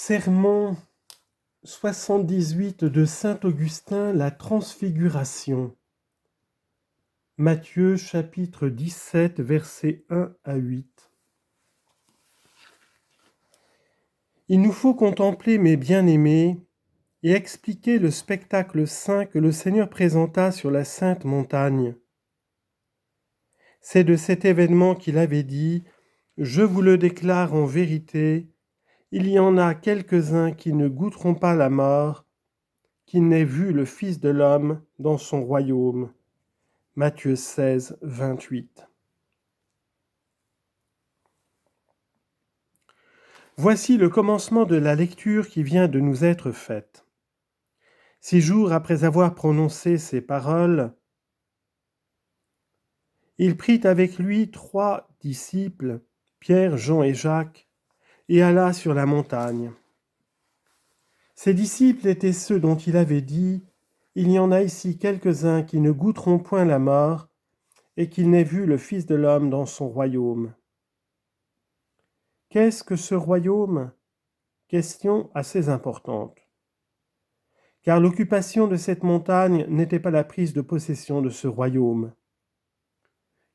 Sermon 78 de saint Augustin, la Transfiguration. Matthieu chapitre 17, versets 1 à 8. Il nous faut contempler, mes bien-aimés, et expliquer le spectacle saint que le Seigneur présenta sur la sainte montagne. C'est de cet événement qu'il avait dit « Je vous le déclare en vérité, il y en a quelques-uns qui ne goûteront pas la mort, qui n'aient vu le Fils de l'homme dans son royaume. » Matthieu 16, 28. Voici le commencement de la lecture qui vient de nous être faite. 6 jours après avoir prononcé ces paroles, il prit avec lui 3 disciples, Pierre, Jean et Jacques, et alla sur la montagne. Ces disciples étaient ceux dont il avait dit « Il y en a ici quelques-uns qui ne goûteront point la mort, et qui n'aient vu le Fils de l'homme dans son royaume. » Qu'est-ce que ce royaume ? Question assez importante. Car l'occupation de cette montagne n'était pas la prise de possession de ce royaume.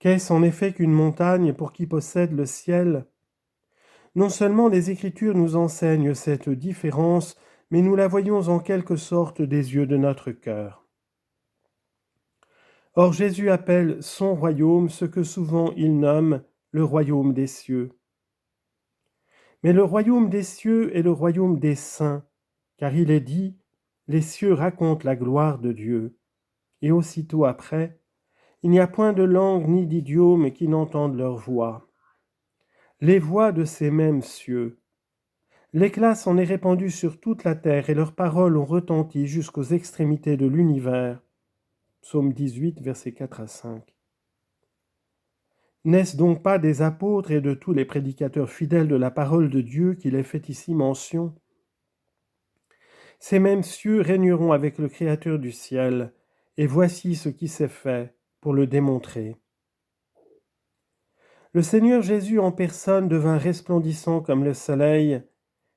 Qu'est-ce en effet qu'une montagne pour qui possède le ciel ? Non seulement les Écritures nous enseignent cette différence, mais nous la voyons en quelque sorte des yeux de notre cœur. Or Jésus appelle son royaume ce que souvent il nomme le royaume des cieux. Mais le royaume des cieux est le royaume des saints, car il est dit « Les cieux racontent la gloire de Dieu ». Et aussitôt après, il n'y a point de langue ni d'idiome qui n'entendent leur voix. Les voix de ces mêmes cieux. L'éclat s'en est répandu sur toute la terre et leurs paroles ont retenti jusqu'aux extrémités de l'univers. Psaume 18, versets 4 à 5. N'est-ce donc pas des apôtres et de tous les prédicateurs fidèles de la parole de Dieu qu'il est fait ici mention ? Ces mêmes cieux régneront avec le Créateur du ciel, et voici ce qui s'est fait pour le démontrer. Le Seigneur Jésus en personne devint resplendissant comme le soleil,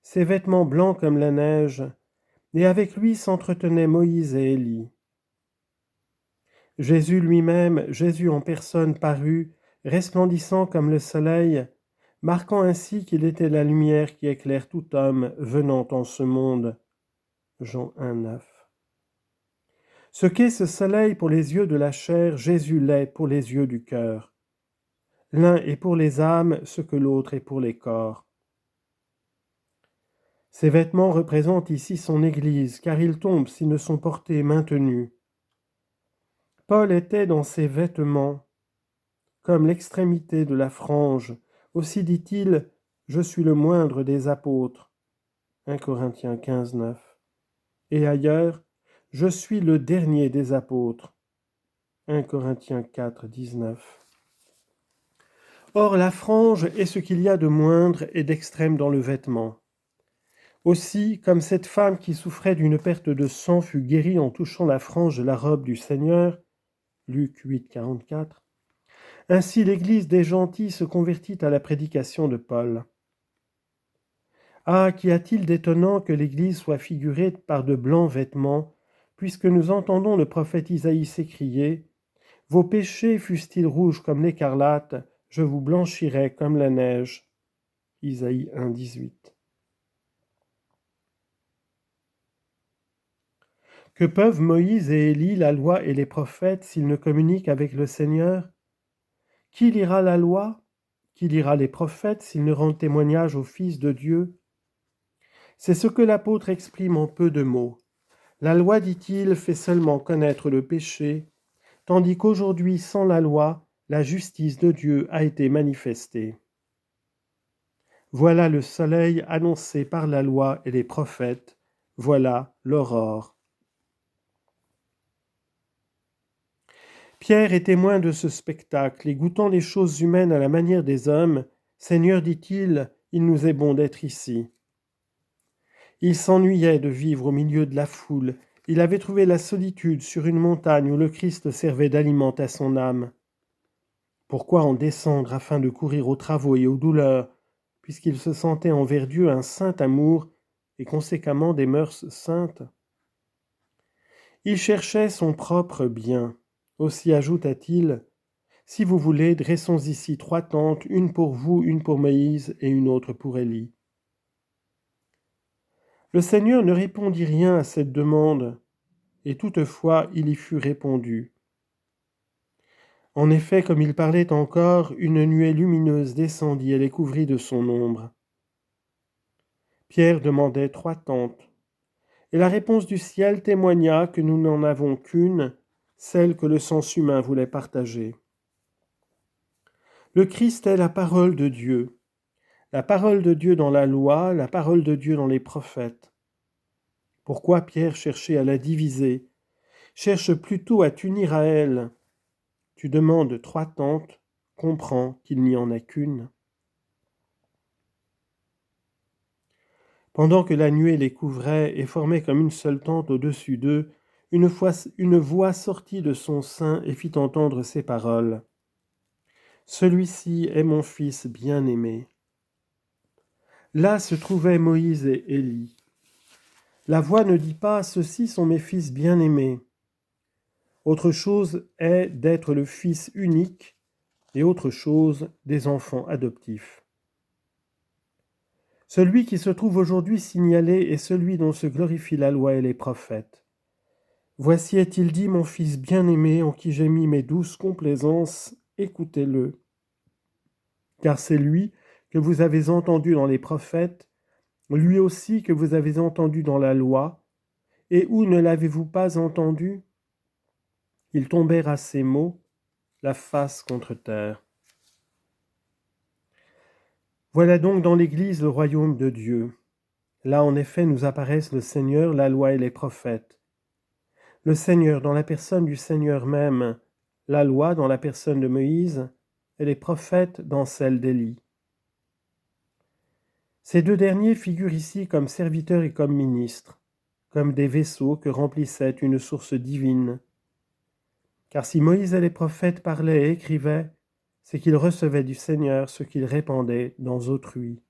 ses vêtements blancs comme la neige, et avec lui s'entretenaient Moïse et Élie. Jésus lui-même, Jésus en personne parut, resplendissant comme le soleil, marquant ainsi qu'il était la lumière qui éclaire tout homme venant en ce monde. Jean 1, 9. Ce qu'est ce soleil pour les yeux de la chair, Jésus l'est pour les yeux du cœur. L'un est pour les âmes ce que l'autre est pour les corps. Ces vêtements représentent ici son Église, car ils tombent s'ils ne sont portés maintenus. Paul était dans ses vêtements, comme l'extrémité de la frange. Aussi dit-il, « Je suis le moindre des apôtres » 1 Corinthiens 15, 9. Et ailleurs, « Je suis le dernier des apôtres » 1 Corinthiens 4, 19. Or, la frange est ce qu'il y a de moindre et d'extrême dans le vêtement. Aussi, comme cette femme qui souffrait d'une perte de sang fut guérie en touchant la frange de la robe du Seigneur, Luc 8, 44, ainsi l'Église des gentils se convertit à la prédication de Paul. Ah, qu'y a-t-il d'étonnant que l'Église soit figurée par de blancs vêtements, puisque nous entendons le prophète Isaïe s'écrier « Vos péchés fussent-ils rouges comme l'écarlate, je vous blanchirai comme la neige. » Isaïe 1, 18. Que peuvent Moïse et Élie, la loi et les prophètes s'ils ne communiquent avec le Seigneur ? Qui lira la loi ? Qui lira les prophètes s'ils ne rendent témoignage au Fils de Dieu ? C'est ce que l'apôtre exprime en peu de mots. La loi, dit-il, fait seulement connaître le péché, tandis qu'aujourd'hui, sans la loi, la justice de Dieu a été manifestée. Voilà le soleil annoncé par la loi et les prophètes, voilà l'aurore. Pierre est témoin de ce spectacle, et goûtant les choses humaines à la manière des hommes, « Seigneur, dit-il, il nous est bon d'être ici. » Il s'ennuyait de vivre au milieu de la foule. Il avait trouvé la solitude sur une montagne où le Christ servait d'aliment à son âme. Pourquoi en descendre afin de courir aux travaux et aux douleurs, puisqu'il se sentait envers Dieu un saint amour et conséquemment des mœurs saintes. Il cherchait son propre bien. Aussi ajouta-t-il, « Si vous voulez, dressons ici 3 tentes, une pour vous, une pour Moïse et une autre pour Élie. » Le Seigneur ne répondit rien à cette demande, et toutefois il y fut répondu. En effet, comme il parlait encore, une nuée lumineuse descendit et les couvrit de son ombre. Pierre demandait 3 tentes, et la réponse du ciel témoigna que nous n'en avons qu'une, celle que le sens humain voulait partager. Le Christ est la parole de Dieu dans la loi, la parole de Dieu dans les prophètes. Pourquoi Pierre cherchait à la diviser? Cherche plutôt à t'unir à elle. Tu demandes 3 tentes, comprends qu'il n'y en a qu'une. Pendant que la nuée les couvrait et formait comme une seule tente au-dessus d'eux, une voix sortit de son sein et fit entendre ces paroles. « Celui-ci est mon fils bien-aimé. » Là se trouvaient Moïse et Élie. La voix ne dit pas « Ceux-ci sont mes fils bien-aimés ». Autre chose est d'être le fils unique et autre chose des enfants adoptifs. Celui qui se trouve aujourd'hui signalé est celui dont se glorifie la loi et les prophètes. Voici est-il dit, mon fils bien-aimé, en qui j'ai mis mes douces complaisances, écoutez-le. Car c'est lui que vous avez entendu dans les prophètes, lui aussi que vous avez entendu dans la loi, et où ne l'avez-vous pas entendu? Ils tombèrent à ces mots, la face contre terre. Voilà donc dans l'Église le royaume de Dieu. Là, en effet, nous apparaissent le Seigneur, la loi et les prophètes. Le Seigneur dans la personne du Seigneur même, la loi dans la personne de Moïse, et les prophètes dans celle d'Élie. Ces 2 derniers figurent ici comme serviteurs et comme ministres, comme des vaisseaux que remplissait une source divine. Car si Moïse et les prophètes parlaient et écrivaient, c'est qu'ils recevaient du Seigneur ce qu'ils répandaient dans autrui.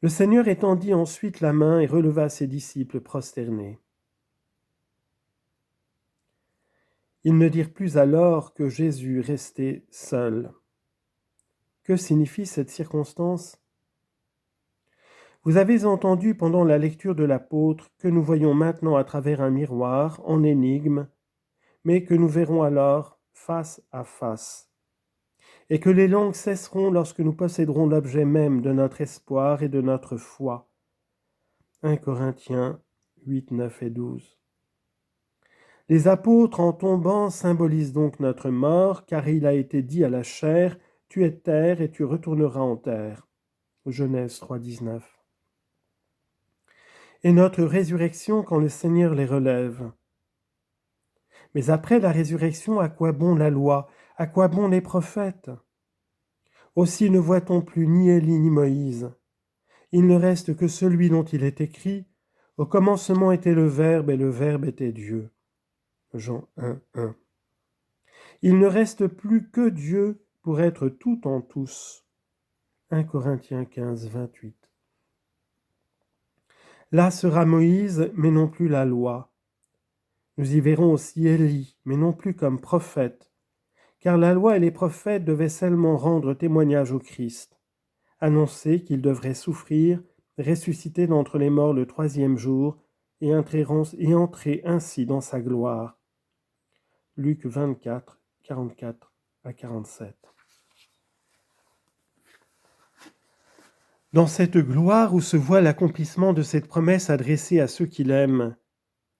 Le Seigneur étendit ensuite la main et releva ses disciples prosternés. Ils ne dirent plus alors que Jésus restait seul. Que signifie cette circonstance? Vous avez entendu pendant la lecture de l'apôtre que nous voyons maintenant à travers un miroir, en énigme, mais que nous verrons alors face à face, et que les langues cesseront lorsque nous posséderons l'objet même de notre espoir et de notre foi. 1 Corinthiens 8, 9 et 12. Les apôtres en tombant symbolisent donc notre mort, car il a été dit à la chair, « Tu es terre et tu retourneras en terre » Genèse 3, 19. Et notre résurrection quand le Seigneur les relève. Mais après la résurrection, à quoi bon la loi? À quoi bon les prophètes? Aussi ne voit-on plus ni Élie ni Moïse. Il ne reste que celui dont il est écrit, « Au commencement était le Verbe et le Verbe était Dieu » Jean 1, 1. Il ne reste plus que Dieu pour être tout en tous. 1 Corinthiens 15, 28. Là sera Moïse, mais non plus la loi. Nous y verrons aussi Élie, mais non plus comme prophète, car la loi et les prophètes devaient seulement rendre témoignage au Christ, annoncer qu'il devrait souffrir, ressusciter d'entre les morts le 3e jour et entrer ainsi dans sa gloire. Luc 24, 44 à 47. Dans cette gloire où se voit l'accomplissement de cette promesse adressée à ceux qui l'aiment,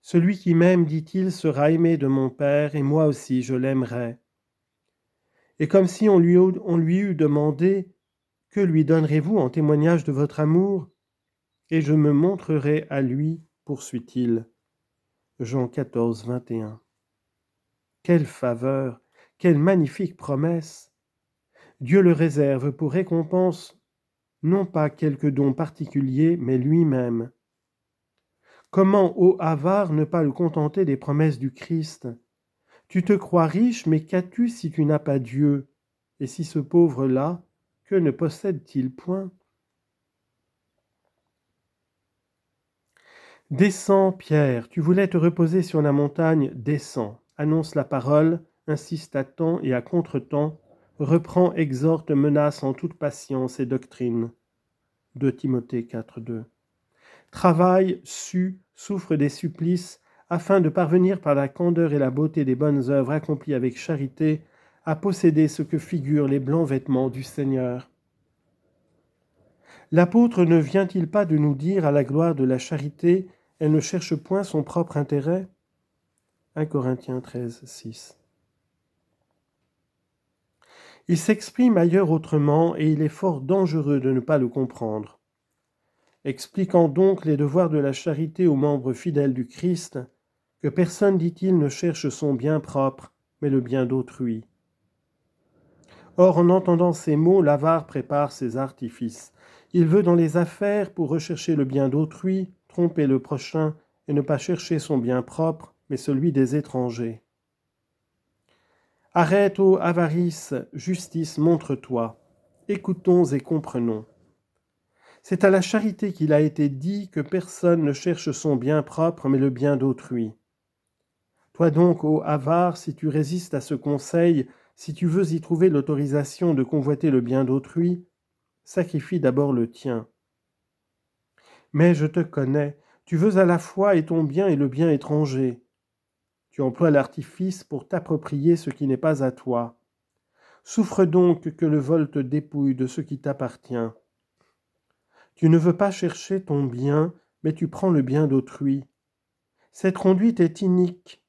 celui qui m'aime, dit-il, sera aimé de mon Père, et moi aussi je l'aimerai. Et comme si on lui eût demandé, que lui donnerez-vous en témoignage de votre amour? Et je me montrerai à lui, poursuit-il. Jean 14, 21. Quelle faveur, quelle magnifique promesse! Dieu le réserve pour récompense non pas quelque don particulier, mais lui-même. Comment, ô avare, ne pas le contenter des promesses du Christ? Tu te crois riche, mais qu'as-tu si tu n'as pas Dieu? Et si ce pauvre-là, que ne possède-t-il point? Descends, Pierre, tu voulais te reposer sur la montagne, descends. Annonce la parole, insiste à temps et à contre-temps, reprend, exhorte, menace en toute patience et doctrine. 2 Timothée 4:2. Travaille, sue, souffre des supplices, afin de parvenir par la candeur et la beauté des bonnes œuvres accomplies avec charité, à posséder ce que figurent les blancs vêtements du Seigneur. L'apôtre ne vient-il pas de nous dire, à la gloire de la charité, elle ne cherche point son propre intérêt ? 1 Corinthiens 13:6. Il s'exprime ailleurs autrement et il est fort dangereux de ne pas le comprendre. Expliquant donc les devoirs de la charité aux membres fidèles du Christ, que personne, dit-il, ne cherche son bien propre, mais le bien d'autrui. Or, en entendant ces mots, l'avare prépare ses artifices. Il veut dans les affaires, pour rechercher le bien d'autrui, tromper le prochain et ne pas chercher son bien propre, mais celui des étrangers. Arrête, ô avarice, justice, montre-toi. Écoutons et comprenons. C'est à la charité qu'il a été dit que personne ne cherche son bien propre, mais le bien d'autrui. Toi donc, ô avare, si tu résistes à ce conseil, si tu veux y trouver l'autorisation de convoiter le bien d'autrui, sacrifie d'abord le tien. Mais je te connais, tu veux à la fois et ton bien et le bien étranger. Tu emploies l'artifice pour t'approprier ce qui n'est pas à toi. Souffre donc que le vol te dépouille de ce qui t'appartient. Tu ne veux pas chercher ton bien, mais tu prends le bien d'autrui. Cette conduite est inique.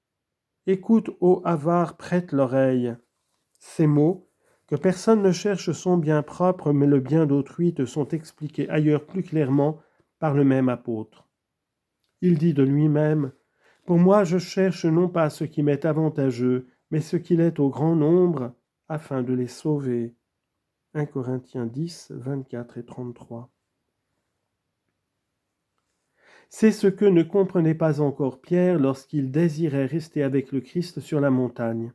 Écoute, ô avare, prête l'oreille. Ces mots, que personne ne cherche son bien propre, mais le bien d'autrui, te sont expliqués ailleurs plus clairement par le même apôtre. Il dit de lui-même, « Pour moi, je cherche non pas ce qui m'est avantageux, mais ce qu'il est au grand nombre, afin de les sauver. » 1 Corinthiens 10, 24 et 33. C'est ce que ne comprenait pas encore Pierre lorsqu'il désirait rester avec le Christ sur la montagne.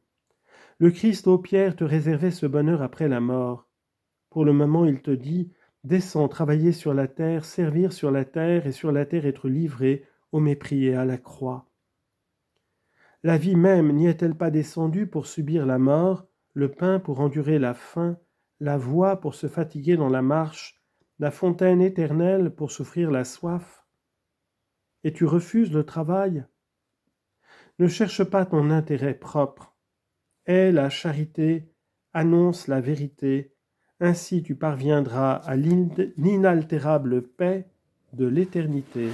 Le Christ, ô Pierre, te réservait ce bonheur après la mort. Pour le moment, il te dit, descends travailler sur la terre, servir sur la terre et sur la terre être livré au mépris et à la croix. La vie même n'y est-elle pas descendue pour subir la mort, le pain pour endurer la faim, la voie pour se fatiguer dans la marche, la fontaine éternelle pour souffrir la soif ? Et tu refuses le travail ? Ne cherche pas ton intérêt propre. Aie la charité, annonce la vérité, ainsi tu parviendras à l'inaltérable paix de l'éternité.